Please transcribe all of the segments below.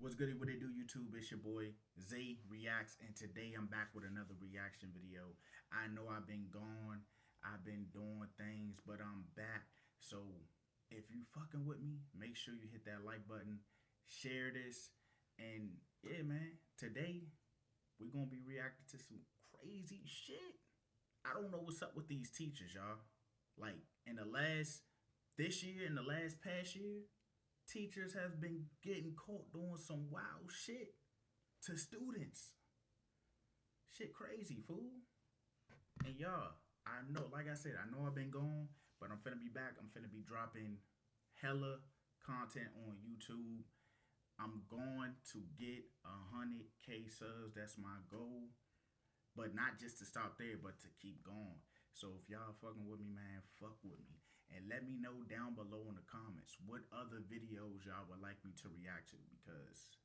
What's good? What it do, YouTube? It's your boy Zay Reacts, and today I'm back with another reaction video. I know I've been gone, I've been doing things, but I'm back. So if you fucking with me, make sure you hit that like button, share this, and yeah, man. Today we're gonna be reacting to some crazy shit. I don't know what's up with these teachers, y'all. Like in the last past year, teachers have been getting caught doing some wild shit to students. Shit crazy, fool. And y'all, I know, like I said, I know I've been gone, but I'm finna be back. I'm finna be dropping hella content on YouTube. I'm going to get 100K subs. That's my goal. But not just to stop there, but to keep going. So if y'all fucking with me, man, fuck with me. And let me know down below in the comments what other videos y'all would like me to react to, because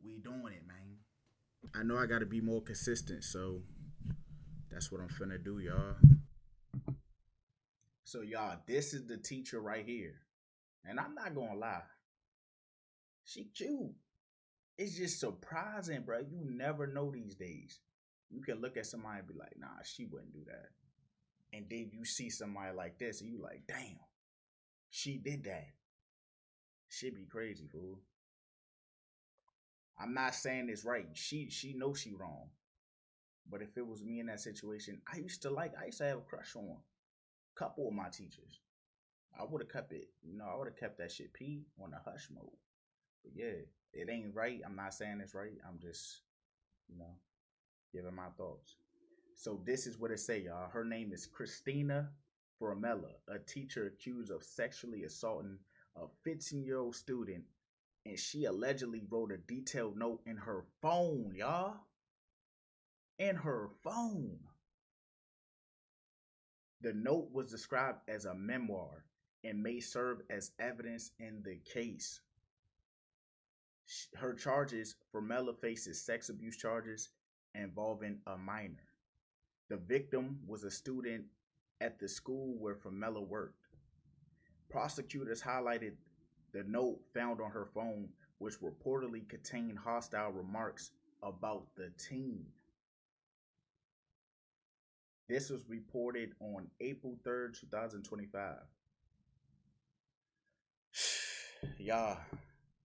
we doing it, man. I know I gotta be more consistent, so that's what I'm finna do, y'all. So y'all, this is the teacher right here. And I'm not gonna lie, she cute. It's just surprising, bro. You never know these days. You can look at somebody and be like, nah, she wouldn't do that. And then you see somebody like this and you like, damn, she did that. Shit be crazy, fool. I'm not saying it's right. She knows she wrong. But if it was me in that situation, I used to have a crush on a couple of my teachers. I would have kept it, I would have kept that shit P on the hush mode. But yeah, it ain't right. I'm not saying it's right. I'm just, giving my thoughts. So this is what it say, y'all. Her name is Christina Formella, a teacher accused of sexually assaulting a 15-year-old student, and she allegedly wrote a detailed note in her phone, y'all. In her phone. The note was described as a memoir and may serve as evidence in the case. Her charges, Formella faces sex abuse charges involving a minor. The victim was a student at the school where Formella worked. Prosecutors highlighted the note found on her phone, which reportedly contained hostile remarks about the teen. This was reported on April 3rd, 2025. Y'all,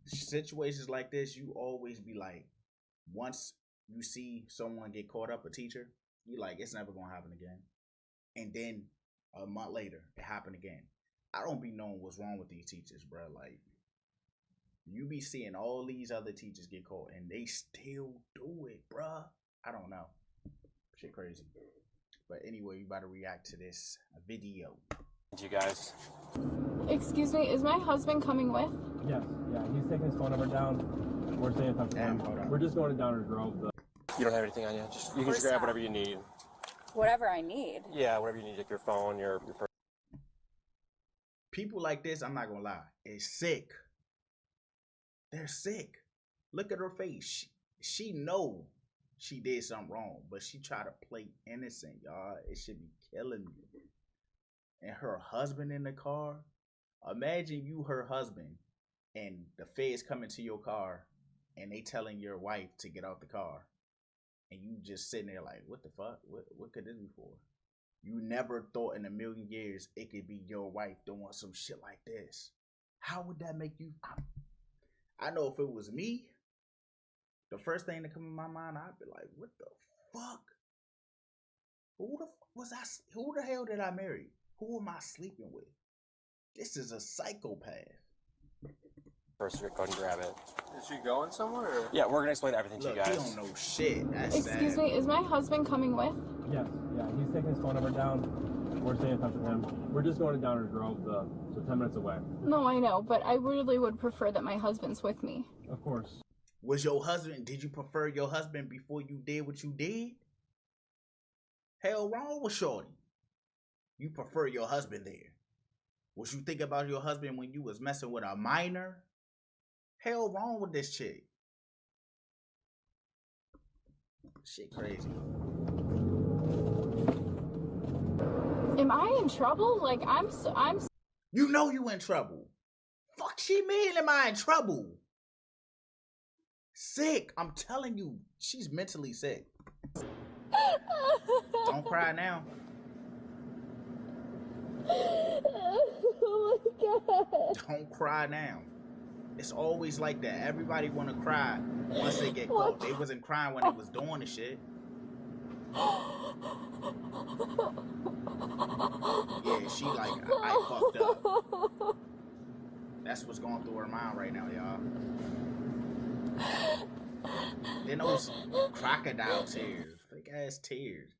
situations like this, you always be like, once you see someone get caught up, a teacher, you like, it's never gonna happen again. And then a month later, it happened again. I don't be knowing what's wrong with these teachers, bro. Like, you be seeing all these other teachers get caught and they still do it, bruh. I don't know. Shit crazy. But anyway, you about to react to this video. You guys. Excuse me, is my husband coming with? Yes, yeah, he's taking his phone number down. We're staying in touch with him. We're just going to Downers Grove. You don't have anything on you? You can just grab whatever you need. Whatever I need. Yeah, whatever you need, like your phone, your purse. People like this, I'm not gonna lie, is sick. They're sick. Look at her face. She know she did something wrong, but she try to play innocent, y'all. It should be killing me. And her husband in the car. Imagine you her husband and the feds coming to your car and they telling your wife to get out the car. And you just sitting there like, what the fuck? What could this be for? You never thought in a million years it could be your wife doing some shit like this. How would that make you? I know if it was me, the first thing that come in my mind, I'd be like, what the fuck? Who the hell did I marry? Who am I sleeping with? This is a psychopath. First, go ahead and grab it. Is she going somewhere? Or? Yeah, we're gonna explain everything Look, to you guys. He don't know shit. That's Excuse sad. me, is my husband coming with? Yes, yeah, he's taking his phone number down. We're staying in touch with him. We're just going to Downers Grove, so 10 minutes away. No, I know, but I really would prefer that my husband's with me. Of course. Was your husband, did you prefer your husband before you did what you did? Hell wrong with shorty. You prefer your husband there. Was you think about your husband when you was messing with a minor? Hell wrong with this chick. Shit crazy. Am I in trouble? Like, I'm You know you in trouble. Fuck she mean am I in trouble? sick. I'm telling you, she's mentally sick. Don't cry now. Oh my god. Don't cry now. It's always like that. Everybody want to cry once they get caught. They wasn't crying when they was doing the shit. Yeah, she like, I fucked up. That's what's going through her mind right now, y'all. Then those crocodile tears. Fake ass tears.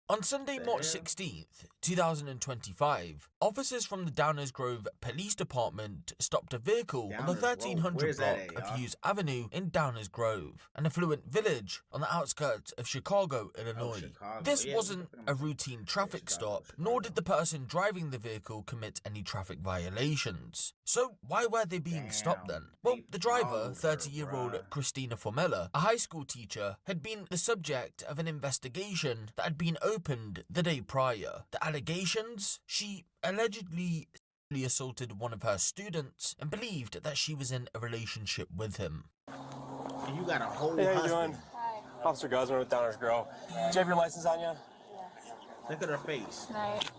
On Sunday, March 16th, 2025, officers from the Downers Grove Police Department stopped a vehicle on the 1300 block of Hughes Avenue in Downers Grove, an affluent village on the outskirts of Chicago, Illinois. This wasn't a routine traffic stop, nor did the person driving the vehicle commit any traffic violations. So why were they being stopped then? Well, the driver, 30-year-old Christina Formella, a high school teacher, had been the subject of an investigation that had been opened the day prior. The allegations? She allegedly assaulted one of her students and believed that she was in a relationship with him. And you got a whole Hey, how you husband. doing? Officer Guzman with Downers Grove. Do you have your license on you? Look at her face.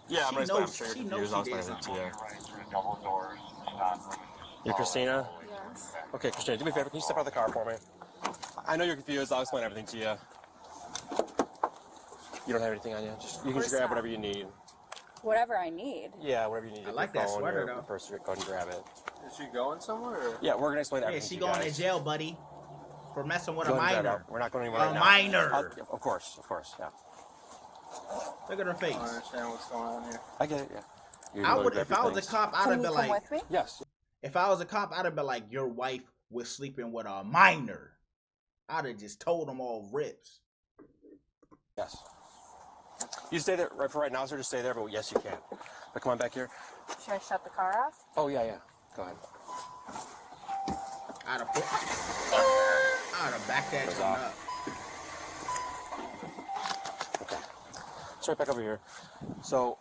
Yeah, I'm She going to explain. I'm knows- sure she you're knows confused. I'll she explain did everything to you. You Christina? Yes. Okay, Christina, do me a favor. Can you step out of the car for me? I know you're confused. I'll explain everything to you. You don't have anything on you? You can just grab whatever you need. Whatever I need. Yeah, whatever you need. I like Your that phone, sweater, your though. purse, go ahead and grab it. Is she going somewhere? Or? Yeah, we're going to explain Yeah, everything she to you going to guys. jail, buddy. For messing with Go a ahead and grab minor. it. We're not going anywhere A right now. minor. Of course, yeah. Look at her face. I don't understand what's going on here. I get it, yeah. You're I gonna would, grab if your I was a things. cop, I'd Can have you been come like, with me? Yes. if I was a cop, I'd have been like, your wife was sleeping with a minor. I'd have just told them all rips. Yes. You stay there right for right now, sir. Just stay there, but yes, you can. But come on back here. Should I shut the car off? Oh, yeah. Go ahead. I'd have backed that Goes shit off. up. Okay. Let's right back over here. So,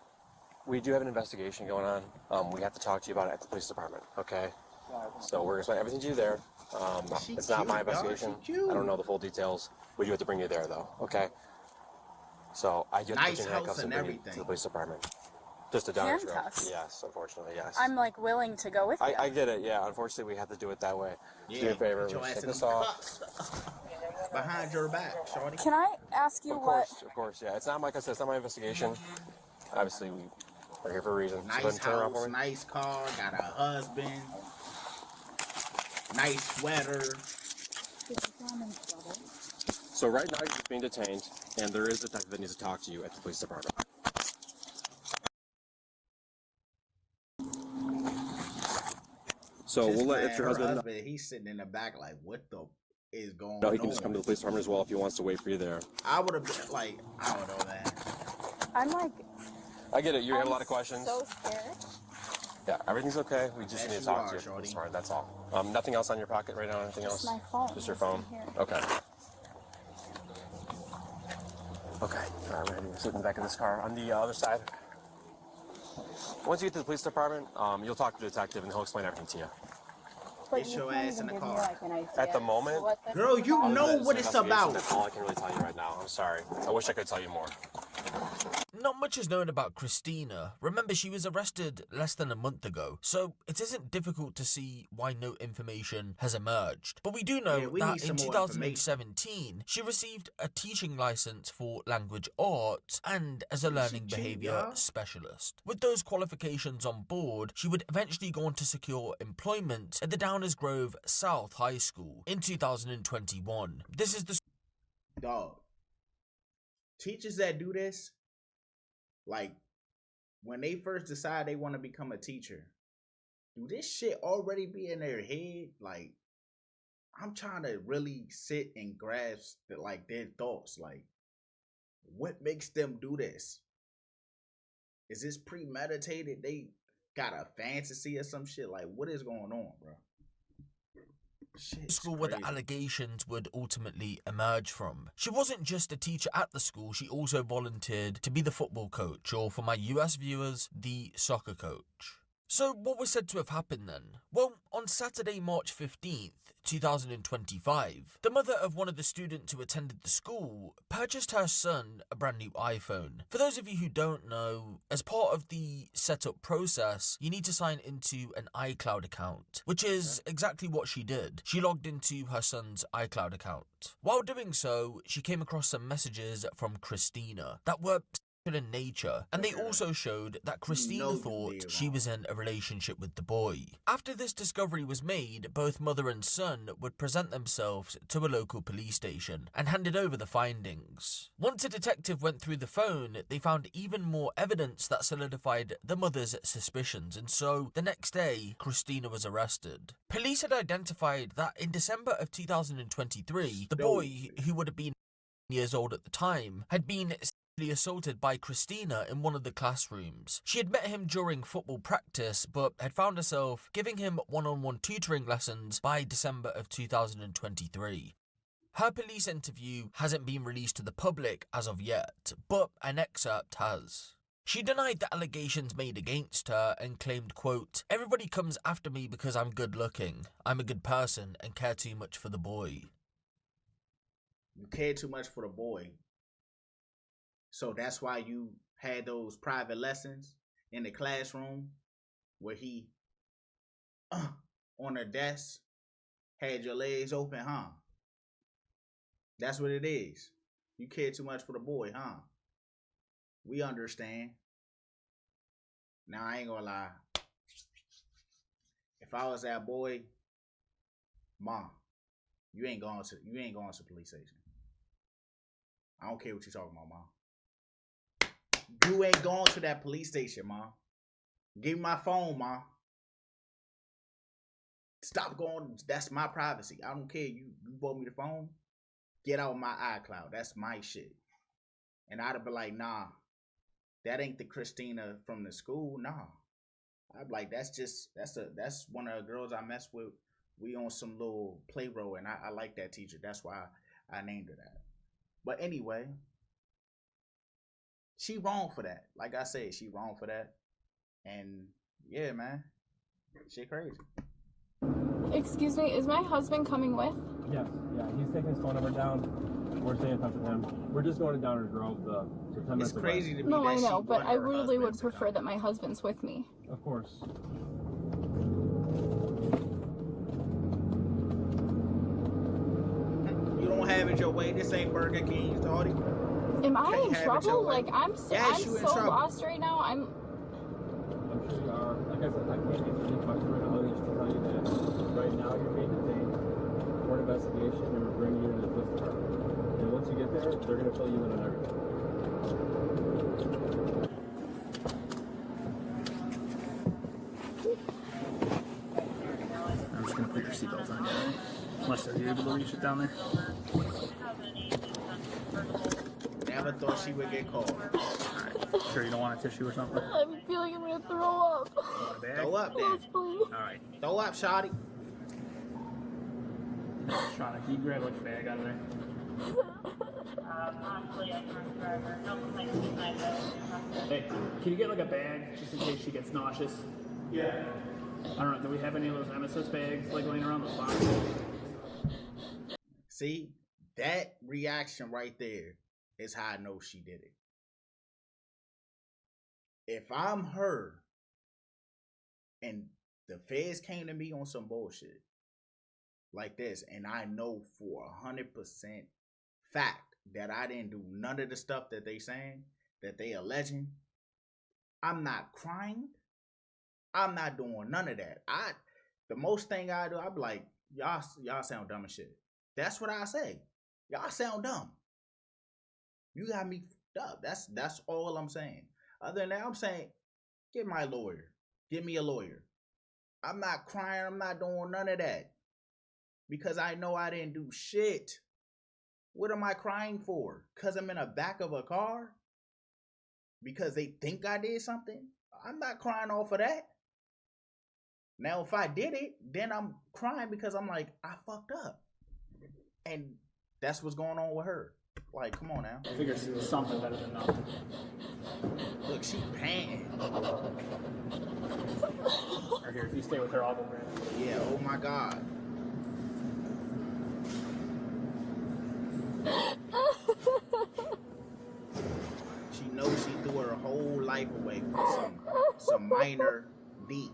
we do have an investigation going on. We have to talk to you about it at the police department, okay? So, we're going to explain everything to you there. She It's not my cute, dog. investigation. She cute. I don't know the full details. We do have to bring you there, though, okay? So, I do have to Nice put you in house handcuffs and and bring you to everything. the police department. Just a Downers Grove. Handcuffs? Yes, unfortunately, yes. I'm like willing to go with you. I get it, yeah. Unfortunately, we have to do it that way. Do me a favor. put your We'll ass take in this them off. cuffs. Behind your back, shorty. Can I ask you what? Of course, yeah. It's not, like I said, it's not my investigation. Obviously, we're here for a reason. So go ahead Nice and turn around house, for me. nice car, got a husband, nice sweater. So right now, you're just being detained, and there is a detective that needs to talk to you at the police department. So This we'll let man, if your her husband. he's sitting in the back like, what the is going No, on? he can just come to the police department as well if he wants to wait for you there. I would have been like, I don't know that. I'm like. I get it. You have a I'm lot of questions. So scared. Yeah, everything's okay. We just Yes, need to you talk are, to you. shorty. That's fine. That's all. Nothing else on your pocket right now? Anything Just else? my phone. Just your phone? Here. Okay. Okay. All right, we're going to sit in the back of this car. On the other side. Once you get to the police department, you'll talk to the detective and he'll explain everything to you. But Get you your can't ass in even the give me, car. like, an idea At the moment- what this Girl, is you about. know Other than what this it's investigation, about. That's all I can really tell you right now. I'm sorry. I wish I could tell you more. Not much is known about Christina. Remember, she was arrested less than a month ago, so it isn't difficult to see why no information has emerged. But we do know Yeah, we that need in some more 2017, she received a teaching license for language arts and as a learning cheat, behavior y'all? specialist. With those qualifications on board, she would eventually go on to secure employment at the Downers Grove South High School in 2021. This is the Dog. Teachers that do this, like, when they first decide they want to become a teacher, do this shit already be in their head? Like, I'm trying to really sit and grasp like their thoughts. Like, what makes them do this? Is this premeditated? They got a fantasy or some shit? Like, what is going on, bro? Shit's school where the crazy. allegations would ultimately emerge from. She wasn't just a teacher at the school, she also volunteered to be the football coach, or for my US viewers, the soccer coach. So what was said to have happened then? Well, On Saturday, March 15th, 2025, the mother of one of the students who attended the school purchased her son a brand new iPhone. For those of you who don't know, as part of the setup process, you need to sign into an iCloud account, which is exactly what she did. She logged into her son's iCloud account. While doing so, she came across some messages from Christina that were in nature, and they also showed that Christina thought she was in a relationship with the boy. After this discovery was made, both mother and son would present themselves to a local police station and handed over the findings. Once a detective went through the phone, they found even more evidence that solidified the mother's suspicions, and so the next day, Christina was arrested. Police had identified that in December of 2023, the boy, who would have been years old at the time, had been assaulted by Christina in one of the classrooms. She had met him during football practice, but had found herself giving him one-on-one tutoring lessons by December of 2023. Her police interview hasn't been released to the public as of yet, but an excerpt has. She denied the allegations made against her and claimed, quote, "Everybody comes after me because I'm good looking. I'm a good person and care too much for the boy." You care too much for the boy. So that's why you had those private lessons in the classroom where he, on the desk, had your legs open, huh? That's what it is. You care too much for the boy, huh? We understand. Now, I ain't gonna lie. If I was that boy, Ma, you ain't going to the police station. I don't care what you're talking about, Ma. You ain't going to that police station, Ma. Give me my phone, Ma. Stop going. That's my privacy. I don't care. You bought me the phone. Get out of my iCloud. That's my shit. And I'd have been like, nah, that ain't the Christina from the school. Nah. I'd be like, that's one of the girls I mess with. We on some little play role, and I like that teacher. That's why I named her that. But anyway, she wrong for that. Like I said, she wrong for that. And yeah, man, shit crazy. Excuse me, is my husband coming with? Yes, yeah, he's taking his phone number down. We're staying in touch with him. We're just going to Downers Grove, so 10 minutes It's crazy away. to me. No, that I know, she but want I her really would husband to prefer come. that my husband's with me. Of course. You don't have it your way. This ain't Burger King, Toddy. Am I Can't in have it trouble? your way. Like, I'm Yes, you in so trouble. lost right now. I'm sure you are. Like I said, I can't answer any questions right now. I'll just tell you that right now you're being detained for an investigation and we're bringing you to the police department. And once you get there, they're going to fill you in on everything. I'm just gonna put your seatbelt on, right? Unless you're able to reach it down there. Never thought she would get caught. Alright. Sure you don't want a tissue or something? I'm feeling I'm gonna throw up. Want a bag? Throw up then. Yes, please. Alright. Throw up, shawty. Shauna, can you grab like a bag out of there? Hey, can you get like a bag just in case she gets nauseous? Yeah. I don't know, do we have any of those emesis bags like laying around the spot? See, that reaction right there is how I know she did it. If I'm her and the feds came to me on some bullshit like this, and I know for 100% fact that I didn't do none of the stuff that they saying, that they alleging, I'm not crying. I'm not doing none of that. The most thing I do, I be like, y'all sound dumb as shit. That's what I say. Y'all sound dumb. You got me fucked up. That's all I'm saying. Other than that, I'm saying, get my lawyer. Give me a lawyer. I'm not crying. I'm not doing none of that. Because I know I didn't do shit. What am I crying for? Because I'm in the back of a car? Because they think I did something? I'm not crying off of that. Now, if I did it, then I'm crying because I'm like, I fucked up. And that's what's going on with her. Like, come on now. I figure something better than nothing. Look, she panting. Or here, if you stay with her, I'll go grab it. Yeah, oh my God. She knows she threw her whole life away for some minor beat.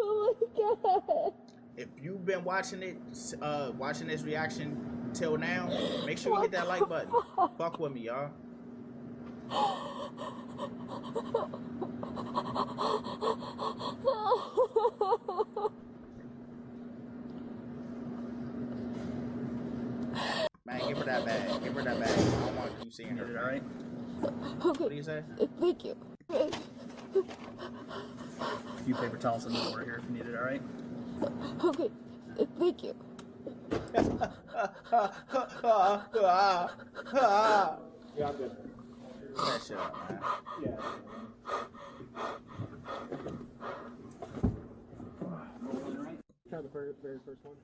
Oh my God. If you've been watching it, watching this reaction till now, make sure you hit that like button. Fuck with me, y'all. Man, give her that bag. Give her that bag. I don't want to keep seeing her. All right. Okay. What do you say? Thank you. A few paper towels in the water here if you need it. All right. Okay. Thank you. Yeah, I'm good. That shit up, man. Yeah. Try the very first one.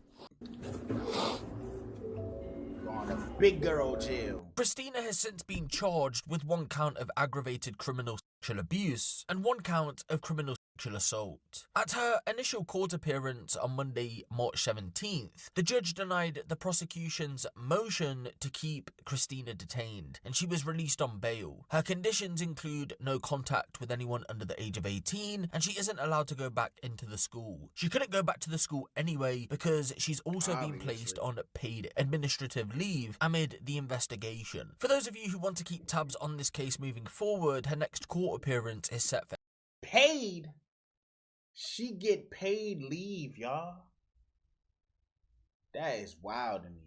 Going to big girl jail. Christina has since been charged with 1 count of aggravated criminal sexual abuse and 1 count of criminal sexual assault. At her initial court appearance on Monday, March 17th, the judge denied the prosecution's motion to keep Christina detained, and she was released on bail. Her conditions include no contact with anyone under the age of 18, and she isn't allowed to go back into the school. She couldn't go back to the school anyway because she's also been placed on paid administrative leave amid the investigation. For those of you who want to keep tabs on this case moving forward, her next court appearance is set for Paid? She get paid leave, y'all. That is wild to me.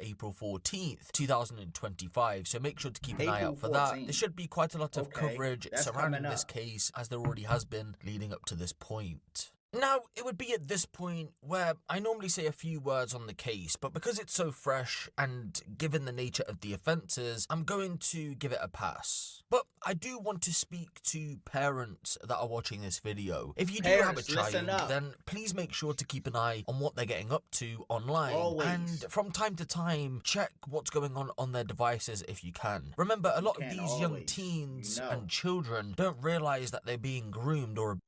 April 14th, 2025, so make sure to keep an eye April out for that. 14th. There should be quite a lot of Okay, coverage that's surrounding coming this up. case, as there already has been leading up to this point. Now, it would be at this point where I normally say a few words on the case, but because it's so fresh and given the nature of the offences, I'm going to give it a pass. But I do want to speak to parents that are watching this video. If you do have a Parents, listen child, up. then please make sure to keep an eye on what they're getting up to online. Always. And from time to time, check what's going on their devices if you can. Remember, a lot of can these young always, teens you know. and children don't realise that they're being groomed or abused,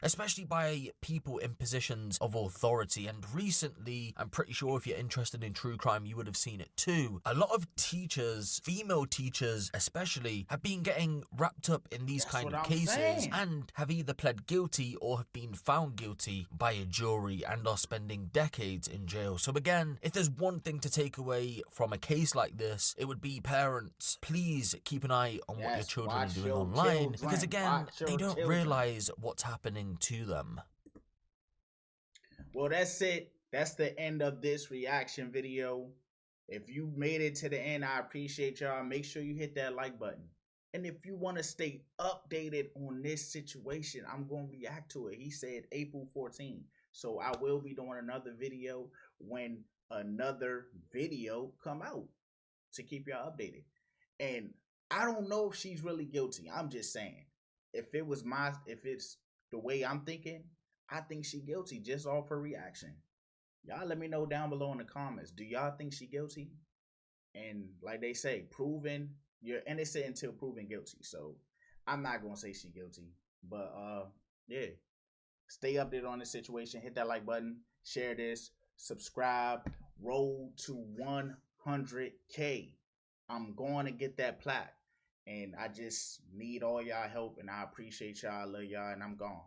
especially by people in positions of authority. And recently, I'm pretty sure if you're interested in true crime, you would have seen it too. A lot of teachers, female teachers especially, have been getting wrapped up in these kind of cases and have either pled guilty or have been found guilty by a jury and are spending decades in jail. So again, if there's one thing to take away from a case like this, it would be parents, please keep an eye on what your children are doing online, because again, they don't realize what's happening to them. Well, that's it. That's the end of this reaction video. If you made it to the end, I appreciate y'all. Make sure you hit that like button. And if you want to stay updated on this situation, I'm going to react to it. He said April 14th. So I will be doing another video when another video come out to keep y'all updated. And I don't know if she's really guilty. I'm just saying. If it's the way I'm thinking, I think she guilty just off her reaction. Y'all let me know down below in the comments. Do y'all think she guilty? And like they say, proven, you're innocent until proven guilty. So I'm not gonna say she guilty. But yeah. Stay updated on this situation. Hit that like button. Share this. Subscribe. Roll to 100K. I'm going to get that plaque. And I just need all y'all help. And I appreciate y'all. I love y'all. And I'm gone.